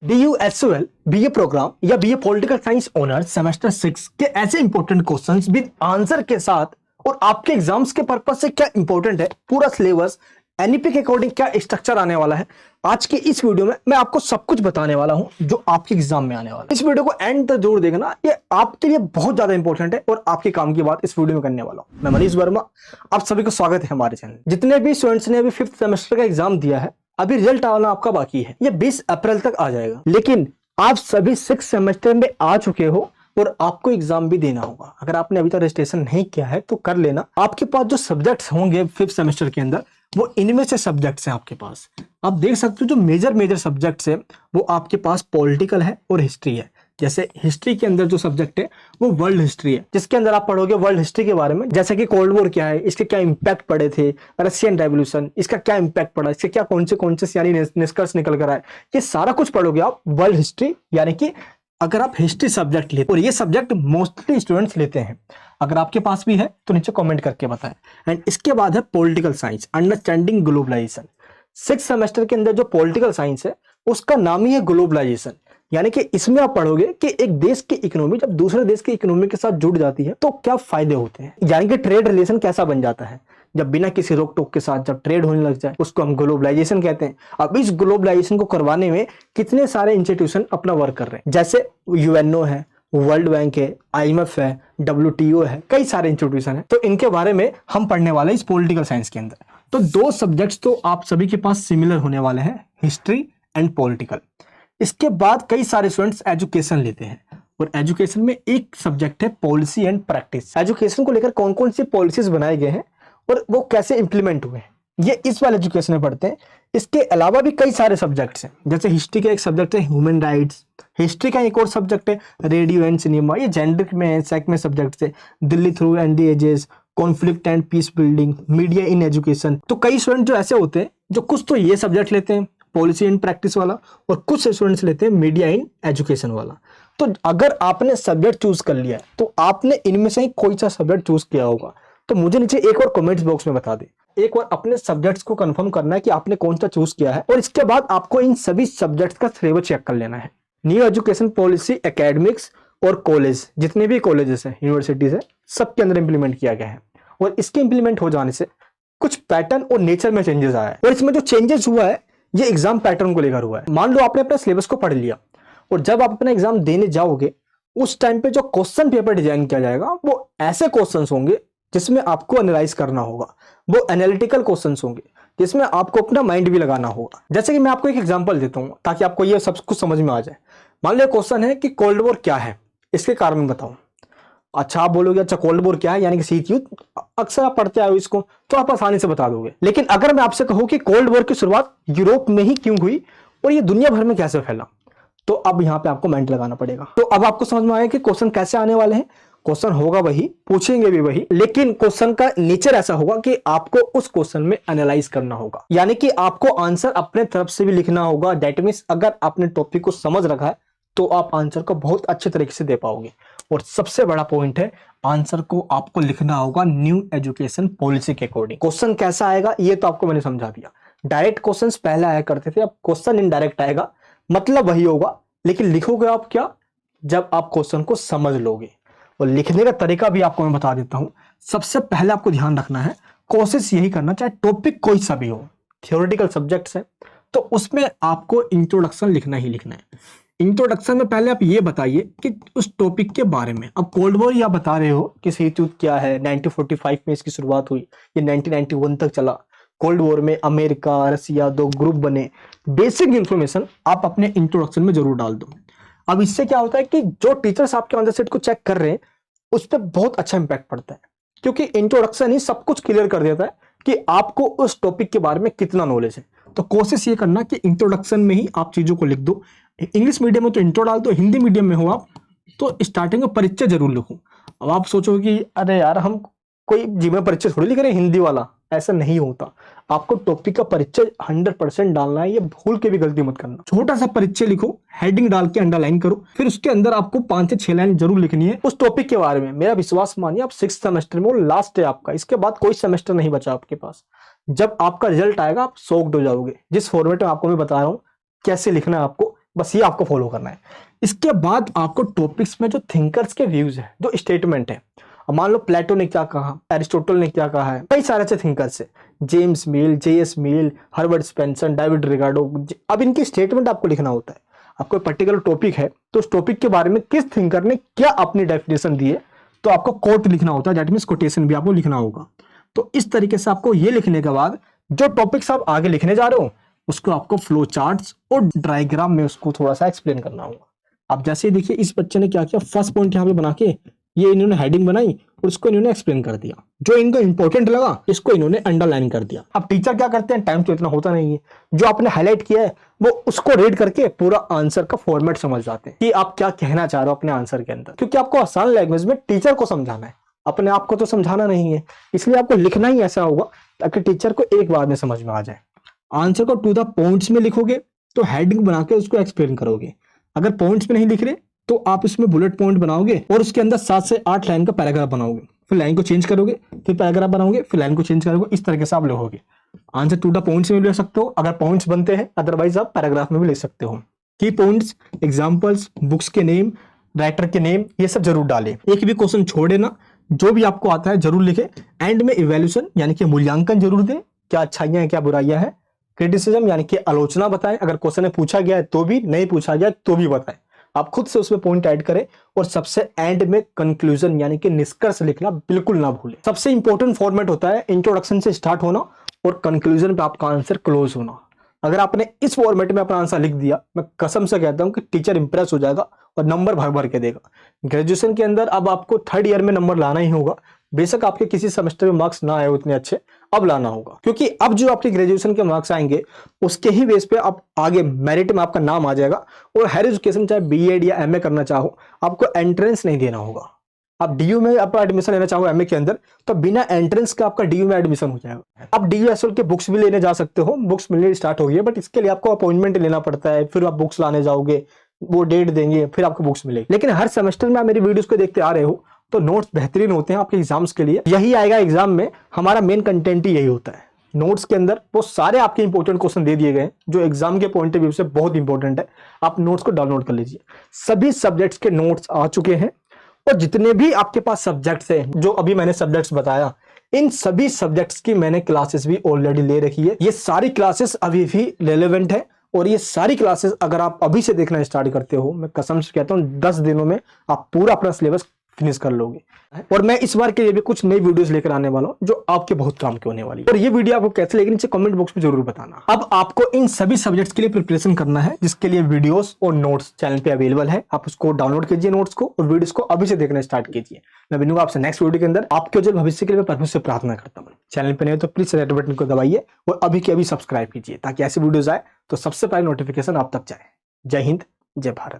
DUSOL BA programme या BA political science honours semester 6 के ऐसे इंपॉर्टेंट क्वेश्चंस विद आंसर के साथ और आपके एग्जाम्स के पर्पज से क्या इंपॉर्टेंट है, पूरा सिलेबस एनईपी के अकॉर्डिंग क्या स्ट्रक्चर आने वाला है। आज की इस वीडियो में मैं आपको सब कुछ बताने वाला हूं जो आपके एग्जाम में आने वाला है। इस वीडियो को एंड तक जरूर देखना, ये आपके लिए बहुत ज्यादा इंपॉर्टेंट है और आपके काम की बात इस वीडियो में करने वाला हूं। मैं मनीष वर्मा, आप सभी को स्वागत है हमारे चैनल। जितने भी स्टूडेंट्स ने अभी 5th सेमेस्टर का एग्जाम दिया है, अभी रिजल्ट आना आपका बाकी है, ये 20 अप्रैल तक आ जाएगा। लेकिन आप सभी 6 सेमेस्टर में आ चुके हो और आपको एग्जाम भी देना होगा। अगर आपने अभी तक रजिस्ट्रेशन नहीं किया है तो कर लेना। आपके पास जो सब्जेक्ट्स होंगे 5th सेमेस्टर के अंदर, वो इनमें से सब्जेक्ट्स हैं आपके पास। आप देख सकते हो जो मेजर सब्जेक्ट्स है वो आपके पास पॉलिटिकल है और हिस्ट्री है। जैसे हिस्ट्री के अंदर जो सब्जेक्ट है वो वर्ल्ड हिस्ट्री है, जिसके अंदर आप पढ़ोगे वर्ल्ड हिस्ट्री के बारे में, जैसे कि कोल्ड वॉर क्या है, इसके क्या इंपैक्ट पड़े थे, रशियन रेवोल्यूशन इसका क्या इंपैक्ट पड़ा, इसके क्या कौन से यानी निष्कर्ष निकल कर आए, ये सारा कुछ पढ़ोगे आप वर्ल्ड हिस्ट्री। यानी कि अगर आप हिस्ट्री सब्जेक्ट लेते और ये सब्जेक्ट मोस्टली स्टूडेंट्स लेते हैं, अगर आपके पास भी है तो नीचे कमेंट करके बताएं। एंड इसके बाद है political science, understanding globalisation. 6 semester के अंदर जो पॉलिटिकल साइंस है उसका नाम ही है ग्लोबलाइजेशन। यानी कि इसमें आप पढ़ोगे कि एक देश की इकोनॉमी जब दूसरे देश की इकोनॉमी के साथ जुड़ जाती है तो क्या फायदे होते हैं, यानी कि ट्रेड रिलेशन कैसा बन जाता है। जब बिना किसी रोक टोक के साथ जब ट्रेड होने लग जाए उसको हम ग्लोबलाइजेशन कहते हैं। अब इस ग्लोबलाइजेशन को करवाने में कितने सारे इंस्टीट्यूशन अपना वर्क कर रहे हैं, जैसे यूएनओ है, वर्ल्ड बैंक है, IMF है, WTO है, कई सारे इंस्टीट्यूशन है। तो इनके बारे में हम पढ़ने वाले इस पॉलिटिकल साइंस के अंदर। तो दो सब्जेक्ट्स तो आप सभी के पास सिमिलर होने वाले हैं, हिस्ट्री एंड पॉलिटिकल। इसके बाद कई सारे स्टूडेंट्स एजुकेशन लेते हैं और एजुकेशन में एक सब्जेक्ट है पॉलिसी एंड प्रैक्टिस। एजुकेशन को लेकर कौन कौन सी पॉलिसीज बनाए गए हैं और वो कैसे इंप्लीमेंट हुए हैं, ये इस वाले एजुकेशन में पढ़ते हैं। इसके अलावा भी कई सारे सब्जेक्ट्स हैं, जैसे हिस्ट्री का एक सब्जेक्ट है ह्यूमन राइट्स, हिस्ट्री का एक और सब्जेक्ट है रेडियो एंड सिनेमा, ये जेंडर में सेक में सब्जेक्ट है, Delhi through and the ages, conflict and peace building, media in education. तो कई स्टूडेंट जो ऐसे होते हैं जो कुछ तो ये सब्जेक्ट लेते हैं पॉलिसी इन प्रैक्टिस वाला और कुछ स्टूडेंट्स लेते हैं मीडिया इन एजुकेशन वाला। तो अगर आपने सब्जेक्ट चूज कर लिया है तो आपने इनमें से ही कोई सा सब्जेक्ट चूज किया होगा, तो मुझे नीचे एक और कमेंट्स बॉक्स में बता दे। एक बार अपने सब्जेक्ट्स को कंफर्म करना है कि आपने कौन सा चूज किया है और इसके बाद आपको इन सभी सब्जेक्ट्स का सिलेबस चेक कर लेना है। न्यू एजुकेशन पॉलिसी एकेडमिक्स और कॉलेज, जितने भी कॉलेजेस हैं, यूनिवर्सिटीज है, सबके अंदर इंप्लीमेंट किया गया है। और इसके इंप्लीमेंट हो जाने से कुछ पैटर्न और नेचर में चेंजेस आया है और इसमें जो चेंजेस हुआ है ये एग्जाम पैटर्न को लेकर हुआ है। मान लो आपने अपने सिलेबस को पढ़ लिया और जब आप अपना एग्जाम देने जाओगे उस टाइम पे जो क्वेश्चन पेपर डिजाइन किया जाएगा वो ऐसे क्वेश्चंस होंगे जिसमें आपको एनालाइज करना होगा, वो एनालिटिकल क्वेश्चंस होंगे जिसमें आपको अपना माइंड भी लगाना होगा। जैसे कि मैं आपको एक एग्जांपल देता हूं ताकि आपको ये सब कुछ समझ में आ जाए। मान लो क्वेश्चन है कि कोल्ड वॉर क्या है, इसके कारण बताओ। अच्छा, आप बोलोगे अच्छा कोल्ड वॉर क्या है, यानी कि शीत युद्ध, अक्सर आप पढ़ते आए हो इसको तो आप आसानी से बता दोगे। लेकिन अगर मैं आपसे कहूं कि कोल्ड वॉर की शुरुआत यूरोप में ही क्यों हुई और ये दुनिया भर में कैसे फैला, तो अब यहां पे आपको माइंड लगाना पड़ेगा। तो अब आपको समझ में आया कि क्वेश्चन कैसे आने वाले हैं। क्वेश्चन होगा वही, पूछेंगे भी वही, लेकिन क्वेश्चन का नेचर ऐसा होगा कि आपको उस क्वेश्चन में एनालाइज करना होगा, यानी कि आपको आंसर अपने तरफ से भी लिखना होगा। दैट मींस अगर आपने टॉपिक को समझ रखा है तो आप आंसर को बहुत अच्छे तरीके से दे पाओगे। और सबसे बड़ा पॉइंट है, आंसर को आपको लिखना होगा न्यू एजुकेशन पॉलिसी के अकॉर्डिंग। क्वेश्चन कैसा आएगा ये तो आपको मैंने समझा दिया। डायरेक्ट क्वेश्चंस पहले आया करते थे, अब क्वेश्चन इनडायरेक्ट आएगा, मतलब वही होगा, लेकिन लिखोगे आप क्या, जब आप क्वेश्चन को समझ लोगे। और लिखने का तरीका भी आपको मैं बता देता हूं। सबसे पहले आपको ध्यान रखना है, कोशिश यही करना, चाहे टॉपिक कोई सा भी हो, थियोरेटिकल सब्जेक्ट्स है तो उसमें आपको इंट्रोडक्शन लिखना ही लिखना है। इंट्रोडक्शन में पहले आप ये बताइए कि उस टॉपिक के बारे में। अब कोल्ड वॉर या बता रहे हो कि शीत युद्ध क्या है, 1945 में इसकी शुरुआत हुई, ये 1991 तक चला। कोल्ड वॉर में अमेरिका रसिया दो ग्रुप बने, बेसिक इंफॉर्मेशन आप अपने इंट्रोडक्शन में जरूर डाल दो। अब इससे क्या होता है कि जो टीचर्स आपके ऑन द सेट को चेक कर रहे हैं उस पर बहुत अच्छा इंपैक्ट पड़ता है, क्योंकि इंट्रोडक्शन ही सब कुछ क्लियर कर देता है कि आपको उस टॉपिक के बारे में कितना नॉलेज है। तो कोशिश ये करना कि इंट्रोडक्शन में ही आप चीजों को लिख दो। इंग्लिश मीडियम में तो इंट्रो डाल दो, हिंदी मीडियम में हो आप तो स्टार्टिंग में परिचय जरूर लिखो। अब आप सोचो कि अरे यार हम कोई जीवन परिचय थोड़ी लिख रहे हैं हिंदी वाला, ऐसा नहीं होता। आपको टॉपिक का परिचय 100% डालना है, ये भूल के भी गलती मत करना। छोटा सा परिचय लिखो, हेडिंग डाल के अंडरलाइन करो, फिर उसके अंदर आपको 5 से 6 लाइन जरूर लिखनी है उस टॉपिक के बारे में। मेरा विश्वास मानिए आप 6th सेमेस्टर में, वो लास्ट है आपका, इसके बाद कोई सेमेस्टर नहीं बचा आपके पास। जब आपका रिजल्ट आएगा आप शॉक्ड हो जाओगे। जिस फॉर्मेट में आपको मैं बता रहा हूँ कैसे लिखना है आपको, बस ये आपको फॉलो करना है। इसके बाद आपको टॉपिक्स में जो थिंकर्स के व्यूज है, जो स्टेटमेंट है, अब मान लो प्लेटो ने क्या कहा, एरिस्टोटल ने क्या कहा है, कई सारे अच्छे थिंकर्स है, जेम्स मिल, जेएस मिल, हर्बर्ट स्पेंसर, डेविड रिकार्डो। अब इनकी स्टेटमेंट आपको लिखना होता है। आपको पर्टिकुलर टॉपिक है तो उस टॉपिक के बारे में किस थिंकर ने क्या अपनी डेफिनेशन दी है, तो आपको कोट लिखना होता है, दैट मींस कोटेशन भी आपको लिखना होगा। तो इस तरीके से आपको ये लिखने के बाद जो टॉपिक्स आप आगे लिखने जा रहे हो उसको आपको फ्लो चार्ट्स और डायग्राम में उसको थोड़ा सा एक्सप्लेन करना होगा। अब जैसे देखिए इस बच्चे ने क्या किया, फर्स्ट पॉइंट यहाँ पे बना के ये इन्होंने हेडिंग बनाई और उसको इन्होंने एक्सप्लेन कर दिया। जो इनको इंपॉर्टेंट लगा इसको इन्होंने अंडरलाइन कर दिया। अब टीचर क्या करते हैं, टाइम तो इतना होता नहीं है, जो आपने हाईलाइट किया है वो उसको रीड करके पूरा आंसर का फॉर्मेट समझ जाते हैं कि आप क्या कहना चाह रहे हो अपने आंसर के अंदर, क्योंकि आपको आसान लैंग्वेज में टीचर को समझाना है, अपने आप को तो समझाना नहीं है। इसलिए आपको लिखना ही ऐसा होगा ताकि टीचर को एक बार में समझ में आ जाए। आंसर को टू द पॉइंट्स में लिखोगे तो हेडिंग बना के उसको एक्सप्लेन करोगे। अगर पॉइंट्स में नहीं लिख रहे तो आप इसमें बुलेट पॉइंट बनाओगे और उसके अंदर 7 से 8 लाइन का पैराग्राफ बनाओगे, फिर लाइन को चेंज करोगे, फिर पैराग्राफ बनाओगे, फिर लाइन को चेंज करोगे। इस तरीके से आप लिखोगे। आंसर टू द पॉइंट्स में भी लिख सकते हो अगर पॉइंट्स बनते हैं, अदरवाइज आप पैराग्राफ में भी लिख सकते हो। की पॉइंट्स, एग्जाम्पल्स, बुक्स के नेम, राइटर के नेम, ये सब जरूर डालें। एक भी क्वेश्चन छोड़े ना, जो भी आपको आता है जरूर लिखे। एंड में इवैल्यूएशन यानी कि मूल्यांकन जरूर दें, क्या अच्छाइयां हैं क्या बुराइयां हैं। क्रिटिसिज्म यानी कि आलोचना बताएं, अगर क्वेश्चन में पूछा गया है तो भी, नहीं पूछा गया तो भी बताएं। आप खुद से उसमें पॉइंट ऐड करें और सबसे एंड में कंक्लूजन यानी कि निष्कर्ष लिखना बिल्कुल ना भूलें। सबसे इंपॉर्टेंट फॉर्मेट होता है इंट्रोडक्शन से स्टार्ट होना और कंक्लूजन पे आपका आंसर क्लोज होना। अगर आपने इस फॉर्मेट में अपना आंसर लिख दिया, मैं कसम से कहता हूं कि टीचर इंप्रेस हो जाएगा और नंबर भर भर के देगा। ग्रेजुएशन के अंदर अब आपको थर्ड ईयर में नंबर लाना ही होगा, बेशक आपके किसी सेमेस्टर में मार्क्स ना आए उतने अच्छे, अब लाना होगा, क्योंकि अब जो आपके ग्रेजुएशन के मार्क्स आएंगे उसके ही बेस पे आप आगे मेरिट में आपका नाम आ जाएगा। और हायर एजुकेशन चाहे बीएड या एमए करना चाहो, आपको एंट्रेंस नहीं देना होगा। आप डीयू में आपका एडमिशन लेना चाहो एमए के अंदर, तो बिना एंट्रेंस का आपका डीयू में एडमिशन हो जाएगा। आप डीयू एसएल के बुक्स भी लेने जा सकते हो, बुक्स मिलने स्टार्ट हो गई है, बट इसके लिए आपको अपॉइंटमेंट लेना पड़ता है, फिर आप बुक्स लाने जाओगे, वो डेट देंगे, फिर आपको बुक्स मिलेगी। लेकिन हर सेमेस्टर में आप मेरी वीडियोस को देखते आ रहे हो तो नोट्स बेहतरीन होते हैं आपके एग्जाम्स के लिए। यही आएगा एग्जाम में, हमारा मेन कंटेंट ही यही होता है। नोट्स के अंदर वो सारे आपके इंपॉर्टेंट क्वेश्चन दे दिए गए जो एग्जाम के पॉइंट ऑफ व्यू से बहुत इंपॉर्टेंट है। आप नोट्स को डाउनलोड कर लीजिए। सभी सब्जेक्ट्स के नोट्स आ चुके हैं और जितने भी आपके पास सब्जेक्ट्स हैं, जो अभी मैंने सब्जेक्ट्स बताया, इन सभी सब्जेक्ट्स की मैंने क्लासेस भी ऑलरेडी ले रखी है। ये सारी क्लासेस अभी भी रेलेवेंट है और ये सारी क्लासेस अगर आप अभी से देखना स्टार्ट करते हो, मैं कसम से कहता हूं 10 दिनों में आप पूरा अपना सिलेबस फिनिश कर लोगे। और मैं इस बार के लिए भी कुछ नई वीडियोस लेकर आने वाला हूं जो आपके बहुत काम के होने वाली है। और ये वीडियो आपको कैसे लगी नीचे कमेंट बॉक्स में जरूर बताना। अब आपको इन सभी सब्जेक्ट्स के लिए प्रिपरेशन करना है, जिसके लिए वीडियोस और नोट्स चैनल पे अवेलेबल है। आप उसको डाउनलोड कीजिए नोट्स को और वीडियोस को अभी से देखना स्टार्ट कीजिए। मैं मिलूंगा आपसे नेक्स्ट वीडियो के अंदर। आपके उज्जवल भविष्य के लिए मैं परमेश्वर से प्रार्थना करता हूँ। चैनल पर नहीं तो प्लीज रेड बटन को दबाइए और अभी के अभी सब्सक्राइब कीजिए ताकि ऐसी वीडियोस आए तो सबसे पहले नोटिफिकेशन आप तक जाए। जय हिंद, जय भारत।